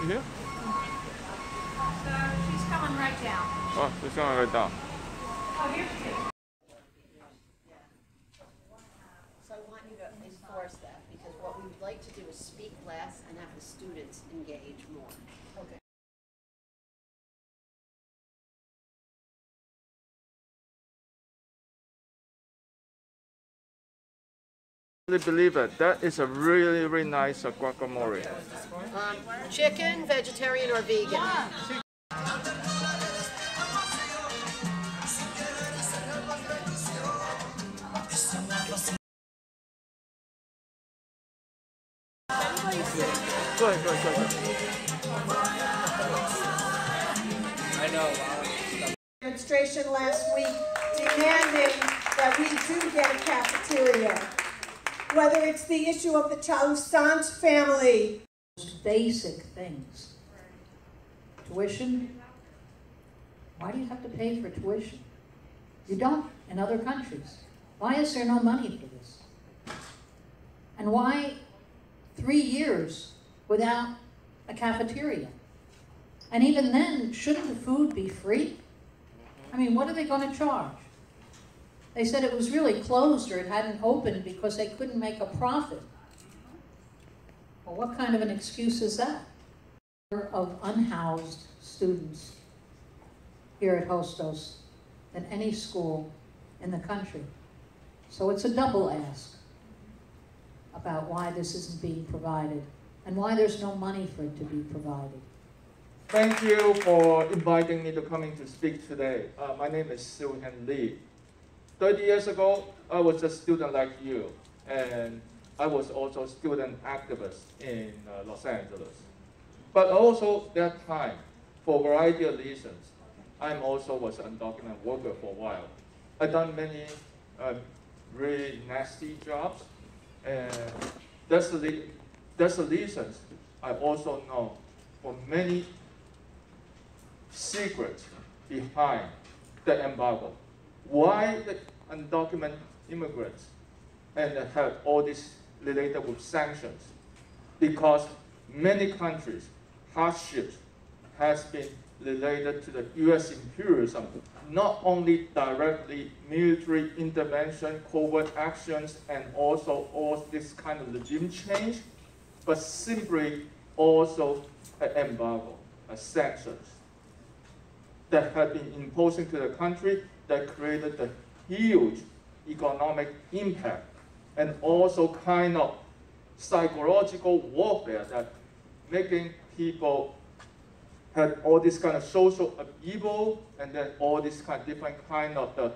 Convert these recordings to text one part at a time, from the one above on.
You here? So she's coming right down. Oh, she's coming right down. Oh, here she is. So I want you to enforce that, because what we would like to do is speak less and have the students engage more. Okay. I believe it. That is a really, really nice guacamole. Chicken, vegetarian, or vegan? Go ahead. I know. Demonstration last week demanding that we do get a cafeteria. Whether it's the issue of the Toussaint family. Basic things. Tuition. Why do you have to pay for tuition? You don't in other countries. Why is there no money for this? And why 3 years without a cafeteria? And even then, shouldn't the food be free? I mean, what are they going to charge? They said it was really closed or it hadn't opened because they couldn't make a profit. Well, what kind of an excuse is that? Of unhoused students here at Hostos than any school in the country. So it's a double ask about why this isn't being provided and why there's no money for it to be provided. Thank you for inviting me to come in to speak today. My name is Soo-Hen Lee. 30 years ago, I was a student like you, and I was also a student activist in Los Angeles. But also that time, for a variety of reasons, I also was an undocumented worker for a while. I've done many really nasty jobs, and that's the reasons I also know for many secrets behind the embargo. Why the undocumented immigrants and have all this related with sanctions? Because many countries' hardships has been related to the U.S. imperialism, not only directly military intervention, covert actions, and also all this kind of regime change, but simply also an embargo, sanctions that have been imposing to the country that created the huge economic impact and also kind of psychological warfare that making people have all this kind of social upheaval and then all this kind of different kind of the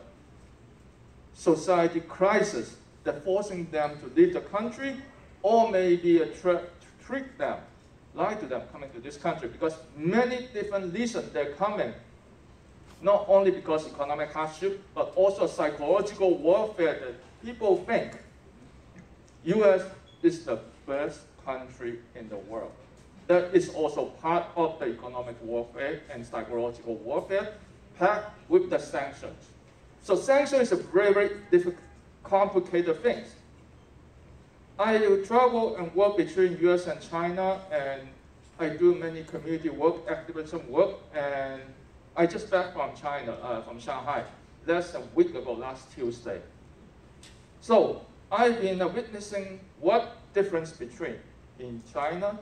society crisis that forcing them to leave the country or maybe trick them, lie to them coming to this country because many different reasons they're coming. Not only because of economic hardship, but also psychological warfare that people think U.S. is the best country in the world. That is also part of the economic warfare and psychological warfare packed with the sanctions. So sanctions is a very, very difficult, complicated thing. I travel and work between U.S. and China, and I do many community work, activism work, and I just back from China, from Shanghai, less than a week ago, last Tuesday. So I've been witnessing what difference between in China,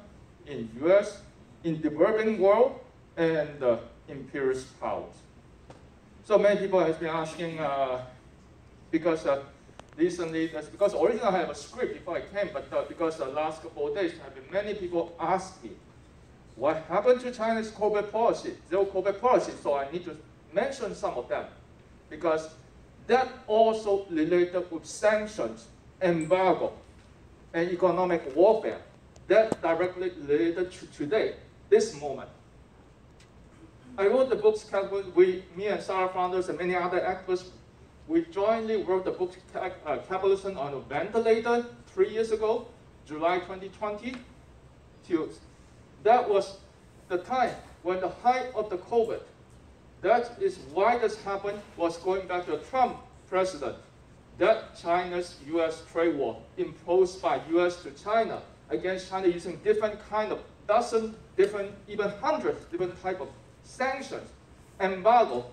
in US, in developing world, and imperialist powers. So many people have been asking, because recently, that's because originally I have a script before I came, but because the last couple of days, have been many people ask me, what happened to China's COVID policy, zero COVID policy? So I need to mention some of them because that also related with sanctions, embargo, and economic warfare. That directly related to today, this moment. I wrote the books, me and Sara Flounders and many other activists, we jointly wrote the book Capitalism on a Ventilator 3 years ago, July 2020. That was the time when the height of the COVID. That is why this happened, was going back to the Trump president. That China's-US trade war imposed by US to China against China using different kind of dozen different, even hundreds different type of sanctions, embargo,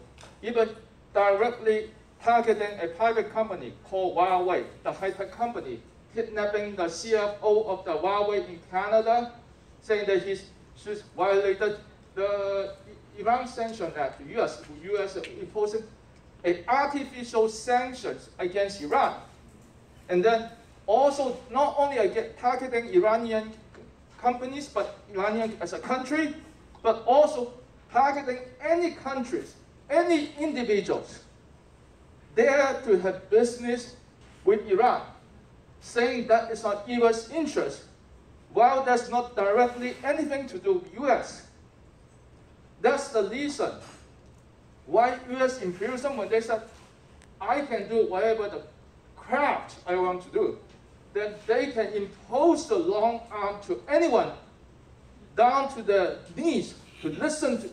even directly targeting a private company called Huawei, the high-tech company, kidnapping the CFO of the Huawei in Canada, saying that she's violated the Iran Sanction Act, the US imposing artificial sanctions against Iran. And then also not only targeting Iranian companies, but Iranian as a country, but also targeting any countries, any individuals dare to have business with Iran, saying that it's not U.S. interest, while that's not directly anything to do with U.S. That's the reason why U.S. imperialism, when they said, I can do whatever the crap I want to do, then they can impose the long arm to anyone down to the knees to listen to,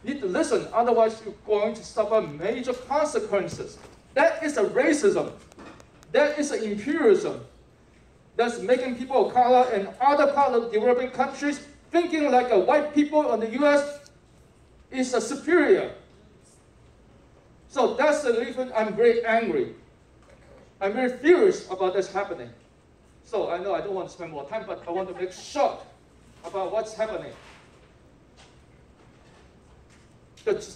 need to listen, otherwise you're going to suffer major consequences. That is a racism. That is an imperialism. That's making people of color in other parts of developing countries thinking like a white people in the US is a superior. So that's the reason I'm very angry. I'm very furious about this happening. So I know I don't want to spend more time, but I want to make short about what's happening.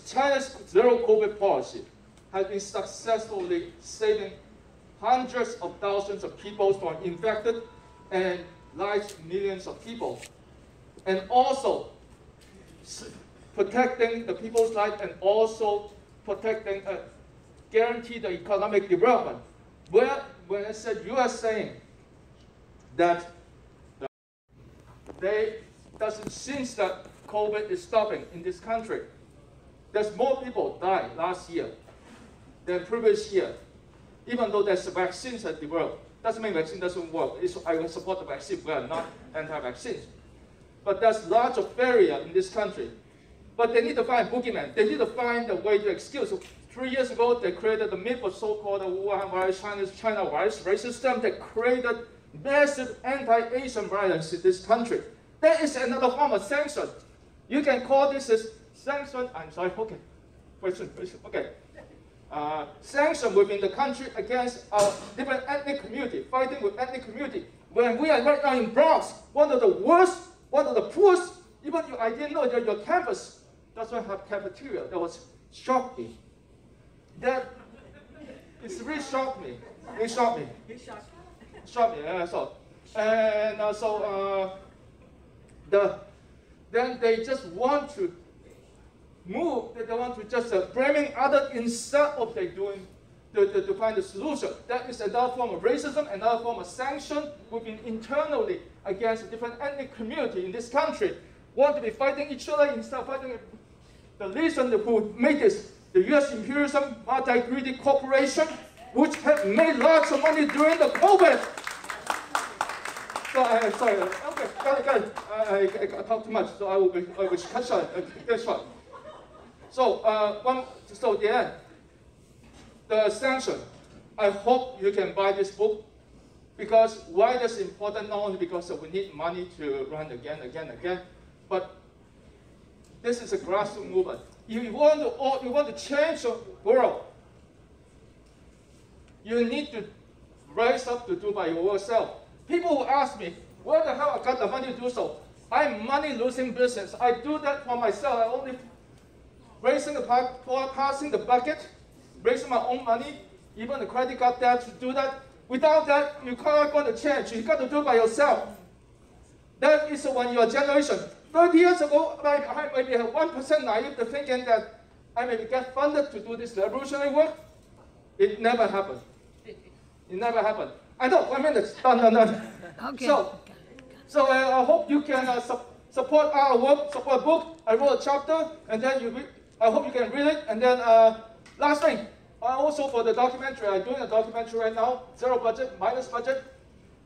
China's zero COVID policy has been successfully saving hundreds of thousands of people from infected and large millions of people. And also protecting the people's life and also protecting, guarantee the economic development. When I said you are saying that they doesn't since that COVID is stopping in this country, there's more people died last year than previous year, even though there's vaccines at the world. Doesn't mean vaccine doesn't work. I will support the vaccine. We are not anti-vaccines. But there's lots of barrier in this country. But they need to find boogeyman. They need to find a way to excuse. So 3 years ago, they created the myth of so-called Wuhan virus, China virus racism. They created massive anti-Asian violence in this country. That is another form of sanction. You can call this as sanction. I'm sorry. Okay. Question. Okay. Sanction within the country against a different ethnic community, fighting with ethnic community. When we are right now in Bronx, one of the worst, one of the poorest, even I didn't know that your campus doesn't have cafeteria. That was shocked me. That it's really shocked me. It shocked me. Shocked me. Yeah, so and then they just want to move. They want to just blaming others instead of they doing to find a solution. That is another form of racism, another form of sanction within internally against a different ethnic community in this country. Want to be fighting each other instead of fighting the reason who made this, the U.S. imperialism, multi-greedy corporation, which have made lots of money during the COVID. So sorry, okay, got it. I talked too much, so I will cut short. So yeah, the sanction. I hope you can buy this book, because why that's important, not only because we need money to run again, but this is a grassroots movement. If you want to change the world, you need to rise up to do by yourself. People will ask me, where the hell I got the money to do so? I'm money-losing business. I do that for myself. I only passing the bucket, raising my own money, even the credit card debt to do that. Without that, you cannot go to change. You got to do it by yourself. That is when your generation. 30 years ago, I maybe have 1% naive to thinking that I maybe get funded to do this revolutionary work. It never happened. It never happened. I know, 1 minute, done. Okay. So I hope you can support our work, support a book. I wrote a chapter, and then I hope you can read it. And then last thing, also for the documentary, I'm doing a documentary right now, zero budget, minus budget.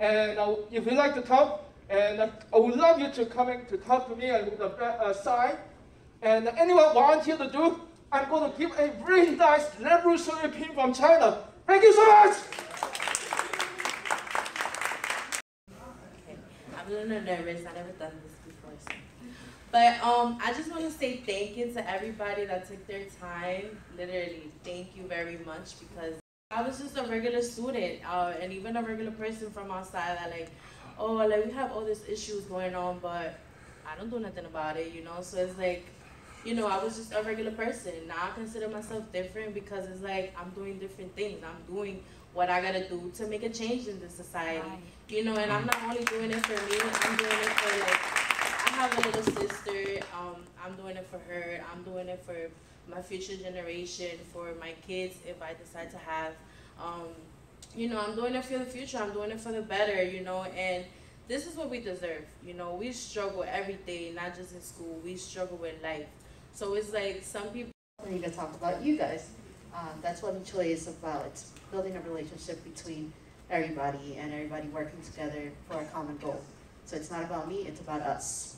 And if you like to talk, and I would love you to come in to talk to me and with the side. And anyone volunteer to do, I'm going to give a really nice revolutionary pin from China. Thank you so much. I'm a little nervous. I've never done this before. So. But I just want to say thank you to everybody that took their time. Literally, thank you very much, because I was just a regular student and even a regular person from outside that like, oh, like we have all these issues going on, but I don't do nothing about it, you know? So it's like, you know, I was just a regular person. Now I consider myself different because it's like I'm doing different things. I'm doing what I gotta do to make a change in this society, you know? And I'm not only doing it for me, I'm doing it for like, I have a little sister, I'm doing it for her, I'm doing it for my future generation, for my kids if I decide to have. You know, I'm doing it for the future, I'm doing it for the better, you know, and this is what we deserve, you know. We struggle every day, not just in school, we struggle with life. So it's like some people need to talk about you guys. That's what Chile is about. It's building a relationship between everybody and everybody working together for a common goal. So it's not about me, it's about us.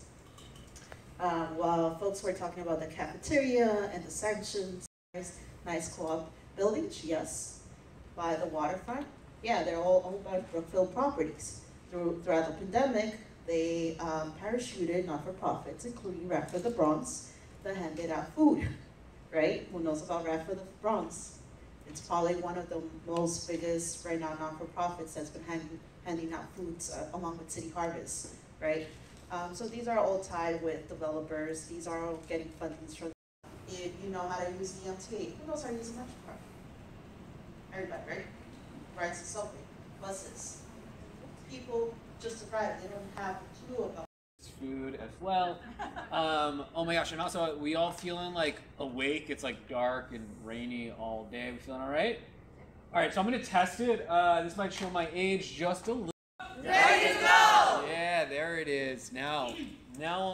While folks were talking about the cafeteria and the Sanctions, nice co-op buildings, yes. By the waterfront, yeah, they're all owned by Brookfield Properties. Throughout the pandemic, they parachuted not-for-profits, including Rap for the Bronx, that handed out food, right? Who knows about Rap for the Bronx? It's probably one of the most biggest right now not-for-profits that's been handing out foods along with City Harvest, right? So these are all tied with developers. These are all getting fundings from. If you know how to use the MTA, who knows how to use a MetroCard? Everybody, right? Rides the subway, buses. People just drive. They don't have a clue about food as well. Oh my gosh, and also we all feeling like awake. It's like dark and rainy all day. We feeling all right? All right, so I'm gonna test it. This might show my age just a little. Ready to go! Yeah, there it is. Now. No